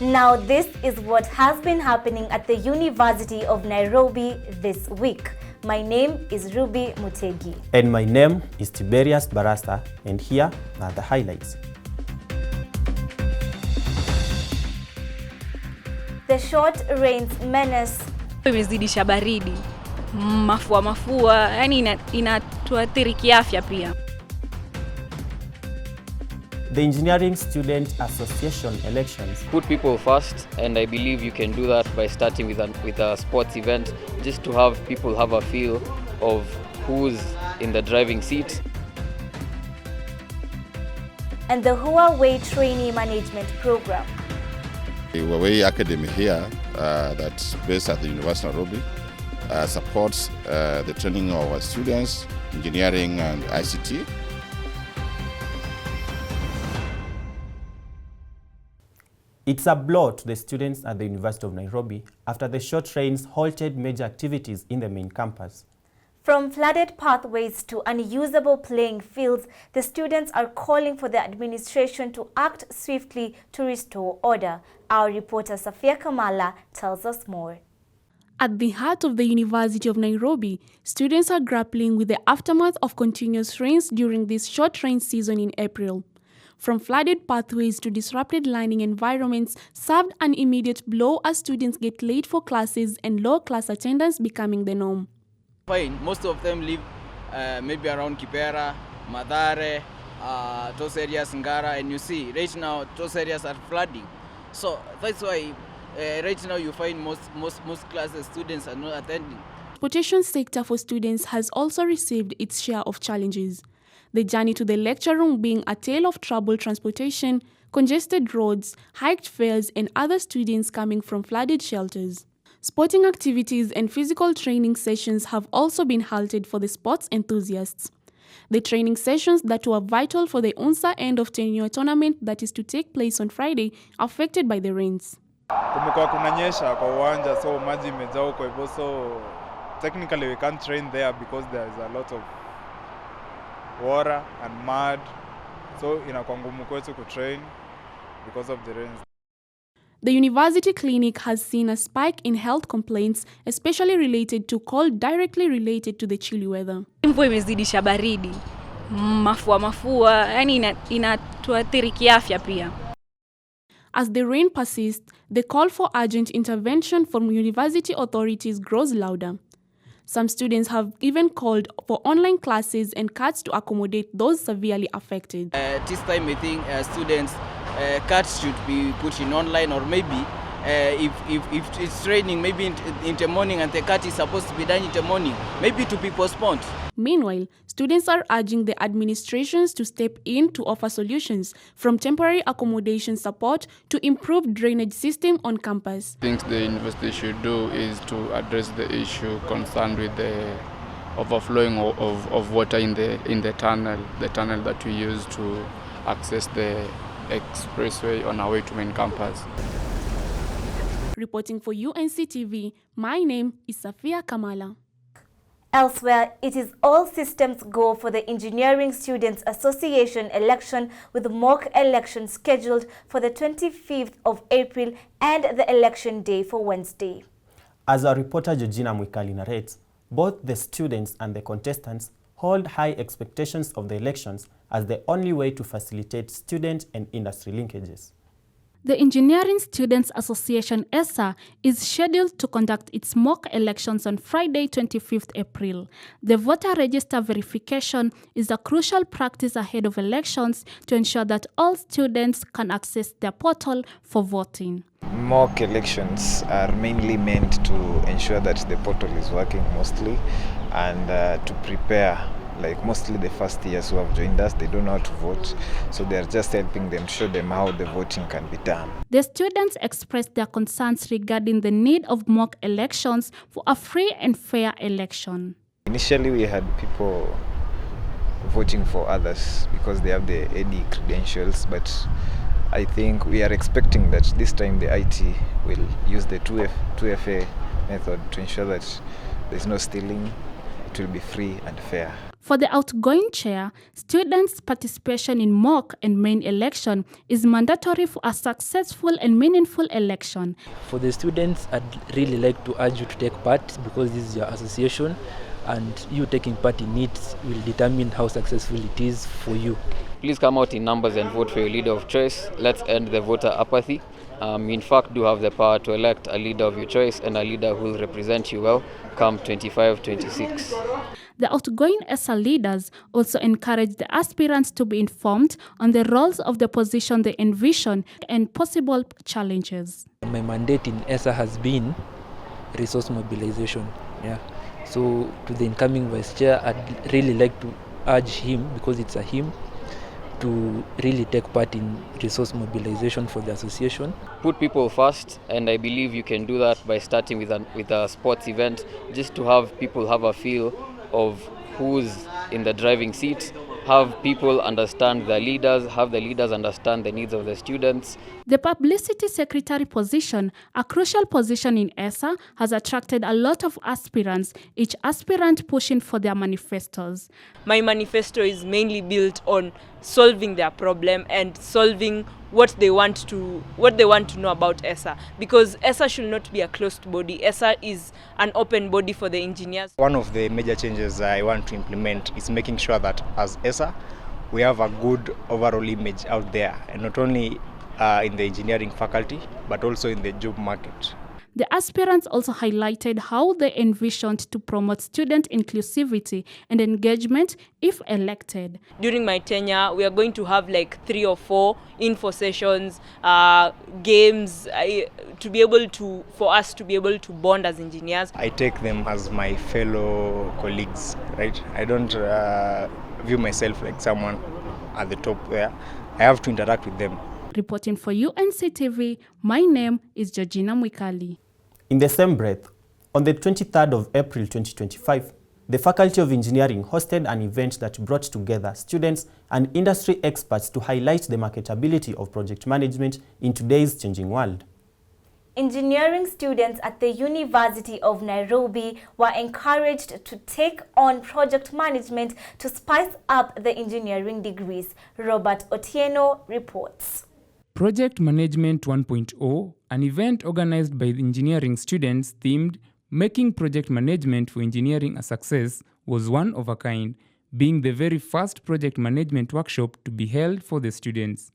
Now this is what has been happening at the University of Nairobi this week. My name is Ruby Mutegi. And my name is Tiberius Barasta, and here are the highlights. The short rains menace. Imezidisha baridi, mafua, yani inatuathiri kiafya pia. The Engineering Student Association elections. Put people first, and I believe you can do that by starting with a sports event, just to have people have a feel of who's in the driving seat. And the Huawei Trainee Management Program. The Huawei Academy here, that's based at the University of Nairobi, supports the training of our students, engineering and ICT. It's a blow to the students at the University of Nairobi after the short rains halted major activities in the main campus. From flooded pathways to unusable playing fields, the students are calling for the administration to act swiftly to restore order. Our reporter Safia Kamala tells us more. At the heart of the University of Nairobi, students are grappling with the aftermath of continuous rains during this short rain season in April. From flooded pathways to disrupted learning environments served an immediate blow as students get late for classes and low class attendance becoming the norm. Fine, most of them live maybe around Kipera, Madare, those areas, Ngara, and you see right now those areas are flooding. So that's why right now you find most classes students are not attending. The transportation sector for students has also received its share of challenges. The journey to the lecture room being a tale of troubled transportation, congested roads, hiked fares, and other students coming from flooded shelters. Sporting activities and physical training sessions have also been halted for the sports enthusiasts. The training sessions that were vital for the UNSA end of tenure tournament that is to take place on Friday are affected by the rains. Kumekuwa kunanyesha kwa uwanja, so maji imejaa huko hivyo, so technically we can't train there because there is a lot of water and mud, so inakuwa ngumu kwetu kutrain because of the rains. The university clinic has seen a spike in health complaints, especially related to cold directly related to the chilly weather. Mvua imezidisha baridi, mafua, yani inatuathiri kiafya pia. As the rain persists, the call for urgent intervention from university authorities grows louder. Some students have even called for online classes and cuts to accommodate those severely affected. This time I think students cuts should be put in online, or maybe if it's raining, maybe in the morning and the cut is supposed to be done in the morning, maybe to be postponed. Meanwhile, students are urging the administrations to step in to offer solutions, from temporary accommodation support to improved drainage system on campus. Things the university should do is to address the issue concerned with the overflowing of water in the tunnel that we use to access the expressway on our way to main campus. Reporting for UNC TV, my name is Safia Kamala. Elsewhere, it is all systems go for the Engineering Students Association election, with mock election scheduled for the 25th of April and the election day for Wednesday. As our reporter Georgina Mwikali narrates, both the students and the contestants hold high expectations of the elections as the only way to facilitate student and industry linkages. The Engineering Students Association (ESA) is scheduled to conduct its mock elections on Friday, 25th April. The voter register verification is a crucial practice ahead of elections to ensure that all students can access their portal for voting. Mock elections are mainly meant to ensure that the portal is working mostly, and to prepare, like mostly the first years who have joined us, they don't know how to vote, so they're just helping them, show them how the voting can be done. The students expressed their concerns regarding the need of mock elections for a free and fair election. Initially we had people voting for others because they have the AD credentials, but I think we are expecting that this time the IT will use the 2FA method to ensure that there's no stealing. It will be free and fair. For the outgoing chair, students' participation in mock and main election is mandatory for a successful and meaningful election. For the students, I'd really like to urge you to take part because this is your association, and you taking part in it will determine how successful it is for you. Please come out in numbers and vote for your leader of choice. Let's end the voter apathy. In fact, do have the power to elect a leader of your choice and a leader who will represent you well come 25-26. The outgoing ESSA leaders also encourage the aspirants to be informed on the roles of the position they envision and possible challenges. My mandate in ESSA has been resource mobilization. So to the incoming vice chair, I'd really like to urge him, because it's a him, to really take part in resource mobilization for the association. Put people first, and I believe you can do that by starting with a sports event, just to have people have a feel of who's in the driving seat, have people understand the leaders, have the leaders understand the needs of the students. The publicity secretary position, a crucial position in ESSA, has attracted a lot of aspirants, each aspirant pushing for their manifestos. My manifesto is mainly built on solving their problem and solving what they want to know about ESSA, because ESSA should not be a closed body. ESSA is an open body for the engineers. One of the major changes I want to implement is making sure that as ESSA we have a good overall image out there, and not only in the engineering faculty but also in the job market. The aspirants also highlighted how they envisioned to promote student inclusivity and engagement if elected. During my tenure, we are going to have like 3 or 4 info sessions, games, for us to be able to bond as engineers. I take them as my fellow colleagues, right? I don't view myself like someone at the top there. I have to interact with them. Reporting for UNC TV, my name is Georgina Mwikali. In the same breath, on the 23rd of April 2025, the Faculty of Engineering hosted an event that brought together students and industry experts to highlight the marketability of project management in today's changing world. Engineering students at the University of Nairobi were encouraged to take on project management to spice up the engineering degrees. Robert Otieno reports. Project Management 1.0, an event organized by the engineering students themed Making Project Management for Engineering a Success, was one of a kind, being the very first project management workshop to be held for the students.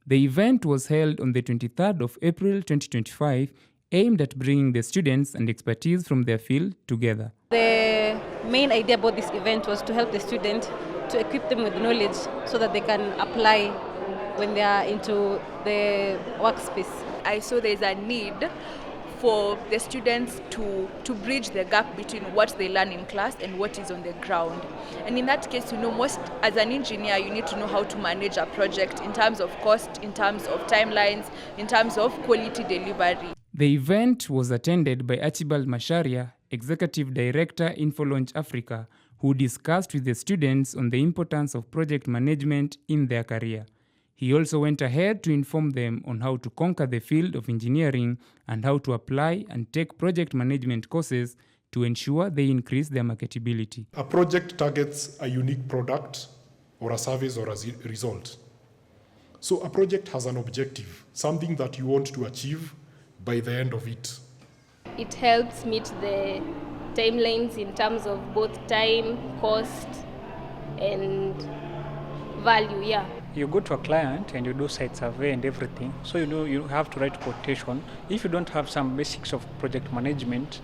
The event was held on the 23rd of April 2025, aimed at bringing the students and expertise from their field together. The main idea about this event was to help the student, to equip them with knowledge so that they can apply when they are into the workspace. I saw there's a need for the students to bridge the gap between what they learn in class and what is on the ground. And in that case, most as an engineer, you need to know how to manage a project in terms of cost, in terms of timelines, in terms of quality delivery. The event was attended by Archibald Masharia, Executive Director, InfoLaunch Africa, who discussed with the students on the importance of project management in their career. He also went ahead to inform them on how to conquer the field of engineering and how to apply and take project management courses to ensure they increase their marketability. A project targets a unique product or a service or a result. So a project has an objective, something that you want to achieve by the end of it. It helps meet the timelines in terms of both time, cost, and value, You go to a client and you do site survey and everything, so you have to write quotation. If you don't have some basics of project management,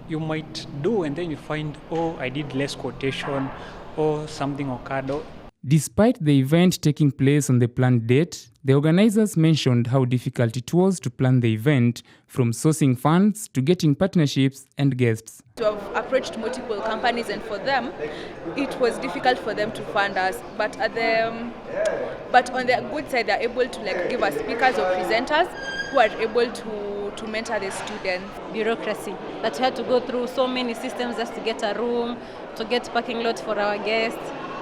you might do and then you find, oh, I did less quotation or something occurred. Despite the event taking place on the planned date, the organizers mentioned how difficult it was to plan the event, from sourcing funds to getting partnerships and guests. To have approached multiple companies, and for them, it was difficult for them to fund us. But on the good side, they're able to give us speakers or presenters who are able to mentor the students. Bureaucracy, that we had to go through so many systems just to get a room, to get parking lot for our guests,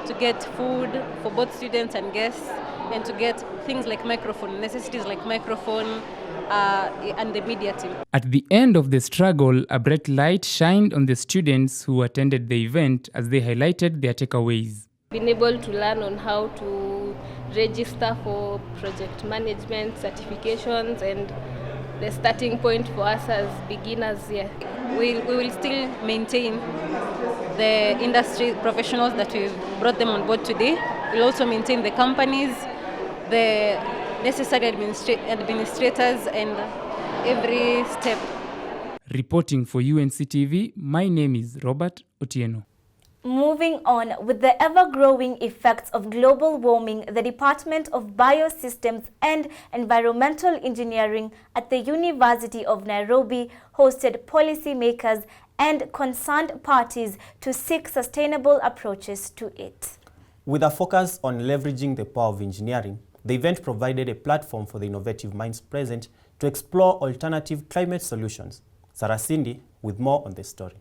to get food for both students and guests. and to get things like microphone, necessities like microphone, and the media team. At the end of the struggle, a bright light shined on the students who attended the event as they highlighted their takeaways. Been able to learn on how to register for project management certifications, and the starting point for us as beginners here. We will still maintain the industry professionals that we've brought them on board today. We'll also maintain the companies, the necessary administrators, and every step. Reporting for UNC TV, my name is Robert Otieno. Moving on, with the ever-growing effects of global warming, the Department of Biosystems and Environmental Engineering at the University of Nairobi hosted policymakers and concerned parties to seek sustainable approaches to it. With a focus on leveraging the power of engineering, the event provided a platform for the innovative minds present to explore alternative climate solutions. Sarah Cindy with more on this story.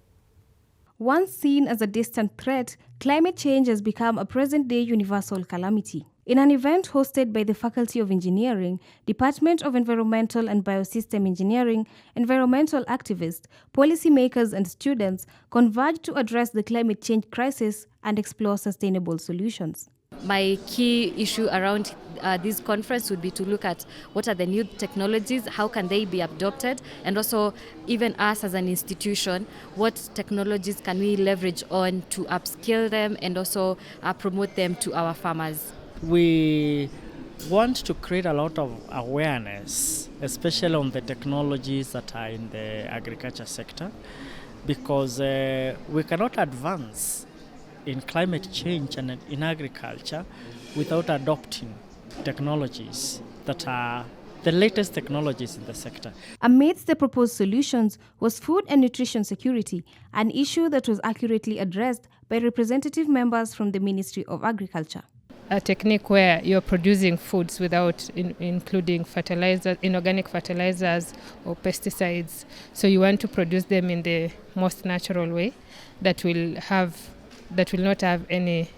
Once seen as a distant threat, climate change has become a present-day universal calamity. In an event hosted by the Faculty of Engineering, Department of Environmental and Biosystem Engineering, environmental activists, policymakers and students converged to address the climate change crisis and explore sustainable solutions. My key issue around this conference would be to look at what are the new technologies, how can they be adopted, and also even us as an institution, what technologies can we leverage on to upskill them and also promote them to our farmers. We want to create a lot of awareness, especially on the technologies that are in the agriculture sector, because we cannot advance in climate change and in agriculture without adopting technologies that are the latest technologies in the sector. Amidst the proposed solutions was food and nutrition security, an issue that was accurately addressed by representative members from the Ministry of Agriculture. A technique where you're producing foods without including fertilizers, inorganic fertilizers or pesticides. So you want to produce them in the most natural way that will not have any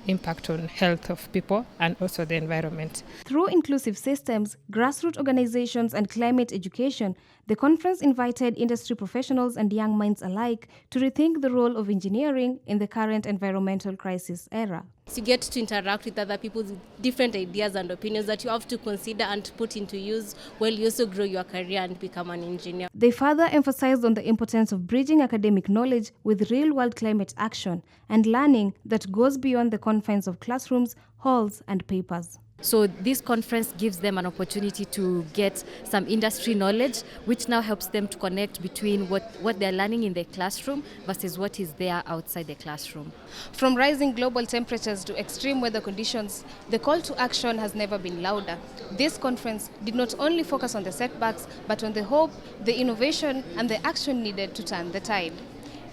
impact on health of people and also the environment. Through inclusive systems, grassroots organizations and climate education, the conference invited industry professionals and young minds alike to rethink the role of engineering in the current environmental crisis era. You get to interact with other people with different ideas and opinions that you have to consider and put into use while you also grow your career and become an engineer. They further emphasized on the importance of bridging academic knowledge with real-world climate action and learning that goes beyond the confines of classrooms, halls, and papers. So this conference gives them an opportunity to get some industry knowledge, which now helps them to connect between what they're learning in the classroom versus what is there outside the classroom. From rising global temperatures to extreme weather conditions, the call to action has never been louder. This conference did not only focus on the setbacks, but on the hope, the innovation, and the action needed to turn the tide.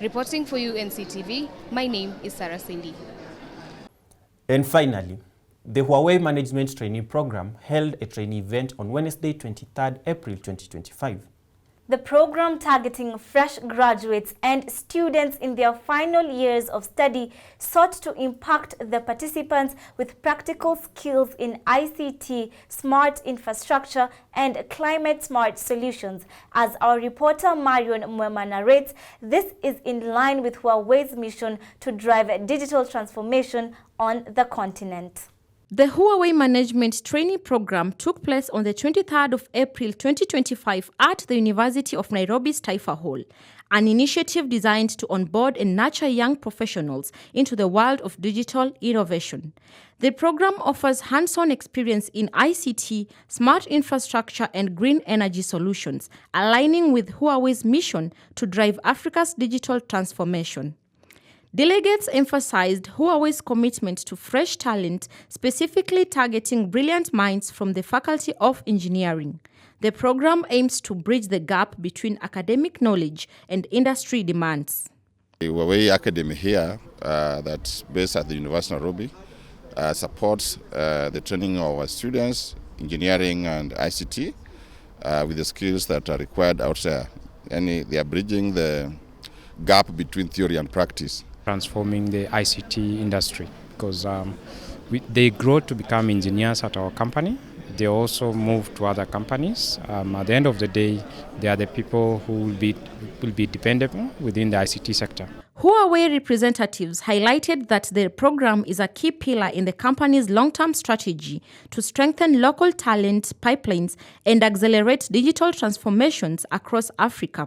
Reporting for UNC TV, my name is Sarah Cindy. And finally, the Huawei Management Trainee Program held a trainee event on Wednesday, 23rd April 2025. The program, targeting fresh graduates and students in their final years of study, sought to impact the participants with practical skills in ICT, smart infrastructure, and climate-smart solutions. As our reporter Marion Mwema narrates, this is in line with Huawei's mission to drive digital transformation on the continent. The Huawei Management Trainee Program took place on the 23rd of April 2025 at the University of Nairobi's Taifa Hall, an initiative designed to onboard and nurture young professionals into the world of digital innovation. The program offers hands-on experience in ICT, smart infrastructure, and green energy solutions, aligning with Huawei's mission to drive Africa's digital transformation. Delegates emphasized Huawei's commitment to fresh talent, specifically targeting brilliant minds from the Faculty of Engineering. The program aims to bridge the gap between academic knowledge and industry demands. The Huawei Academy here, that's based at the University of Nairobi, supports the training of our students, engineering and ICT, with the skills that are required out there. And they are bridging the gap between theory and practice. Transforming the ICT industry, because They grow to become engineers at our company. They also move to other companies. At the end of the day, they are the people who will be dependable within the ICT sector. Huawei representatives highlighted that their program is a key pillar in the company's long-term strategy to strengthen local talent pipelines and accelerate digital transformations across Africa.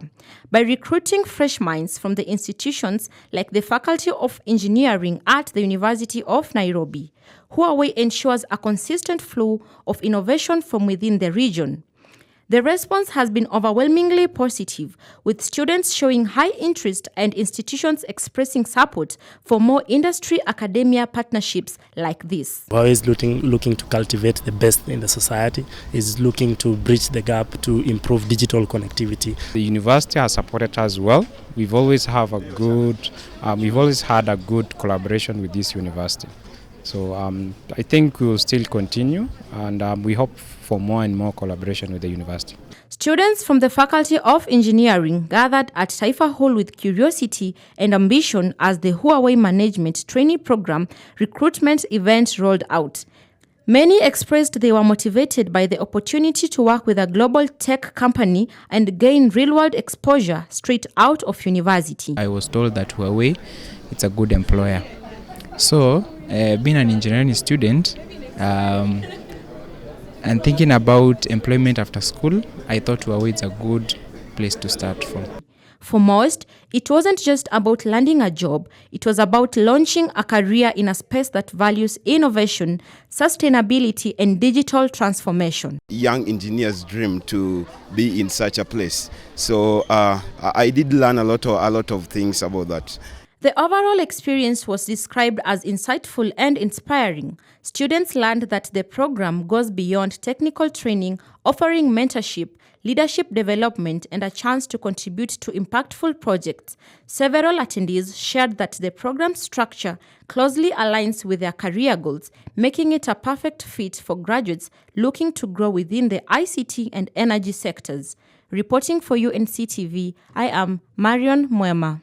By recruiting fresh minds from the institutions like the Faculty of Engineering at the University of Nairobi, Huawei ensures a consistent flow of innovation from within the region. The response has been overwhelmingly positive, with students showing high interest and institutions expressing support for more industry-academia partnerships like this. Huawei is looking to cultivate the best in the society, is looking to bridge the gap to improve digital connectivity. The university has supported us well. We've always had a good collaboration with this university. So I think we will still continue, and we hope for more and more collaboration with the university. Students from the Faculty of Engineering gathered at Taifa Hall with curiosity and ambition as the Huawei Management Trainee Program recruitment event rolled out. Many expressed they were motivated by the opportunity to work with a global tech company and gain real-world exposure straight out of university. I was told that Huawei is a good employer. So, being an engineering student and thinking about employment after school, I thought Huawei is a good place to start from. For most, it wasn't just about landing a job, it was about launching a career in a space that values innovation, sustainability, and digital transformation. Young engineers dream to be in such a place. So I did learn a lot of things about that. The overall experience was described as insightful and inspiring. Students learned that the program goes beyond technical training, offering mentorship, leadership development, and a chance to contribute to impactful projects. Several attendees shared that the program structure closely aligns with their career goals, making it a perfect fit for graduates looking to grow within the ICT and energy sectors. Reporting for UNC TV, I am Marion Mwema.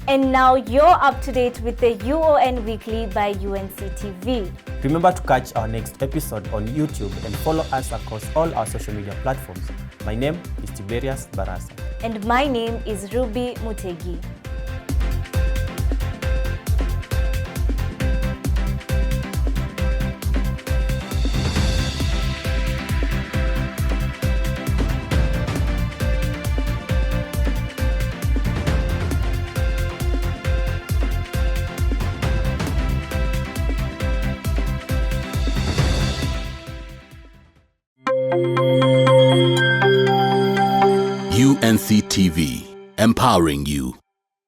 And now you're up to date with the UoN Weekly by UNC TV. Remember to catch our next episode on YouTube and follow us across all our social media platforms. My name is Tiberius Barasa. And my name is Ruby Mutegi. UNC TV, empowering you.